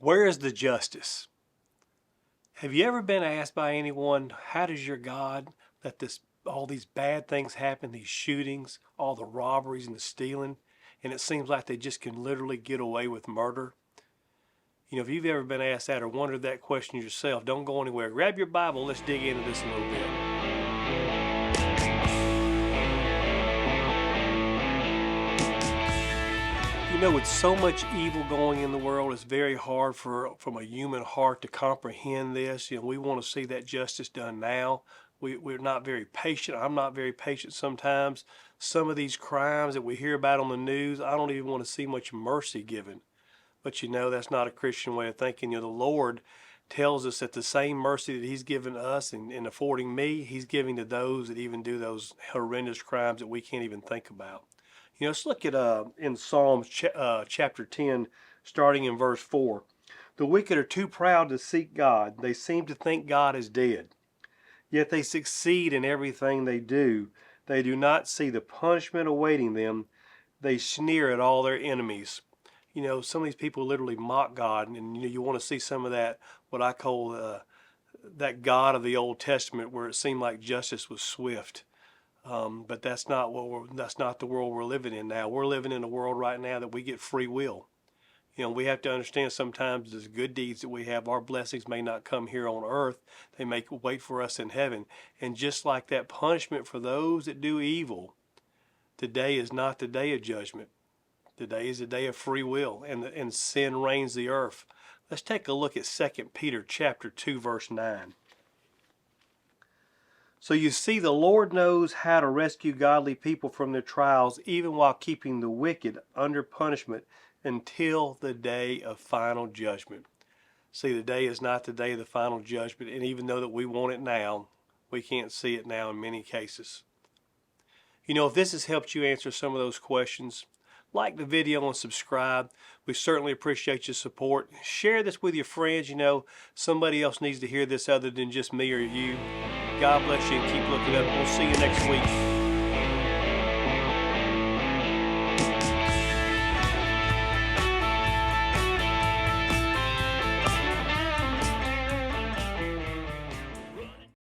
Where is the justice? Have you ever been asked by anyone, how does your God let all these bad things happen, these shootings, all the robberies and the stealing, and it seems like they just can literally get away with murder? If you've ever been asked that or wondered that question yourself, don't go anywhere. Grab your Bible, let's dig into this a little bit. With so much evil going in the world, it's very hard from a human heart to comprehend this. We want to see that justice done now. We're not very patient. I'm not very patient sometimes. Some of these crimes that we hear about on the news, I don't even want to see much mercy given. But that's not a Christian way of thinking. The Lord tells us that the same mercy that He's given us and affording me, He's giving to those that even do those horrendous crimes that we can't even think about. Let's look at in Psalms chapter 10, starting in verse 4. The wicked are too proud to seek God. They seem to think God is dead. Yet they succeed in everything they do. They do not see the punishment awaiting them. They sneer at all their enemies. Some of these people literally mock God, and you want to see some of that, what I call that God of the Old Testament, where it seemed like justice was swift. But that's not the world we're living in now. We're living in a world right now that we get free will. We have to understand sometimes the good deeds that we have, our blessings may not come here on earth. They may wait for us in heaven. And just like that punishment for those that do evil, today is not the day of judgment. Today is the day of free will, and sin reigns the earth. Let's take a look at 2 Peter chapter 2, verse 9. So you see, the Lord knows how to rescue godly people from their trials, even while keeping the wicked under punishment until the day of final judgment. See, the day is not the day of the final judgment, and even though that we want it now, we can't see it now in many cases. If this has helped you answer some of those questions, like the video and subscribe. We certainly appreciate your support. Share this with your friends. Somebody else needs to hear this other than just me or you. God bless you and keep looking up. We'll see you next week.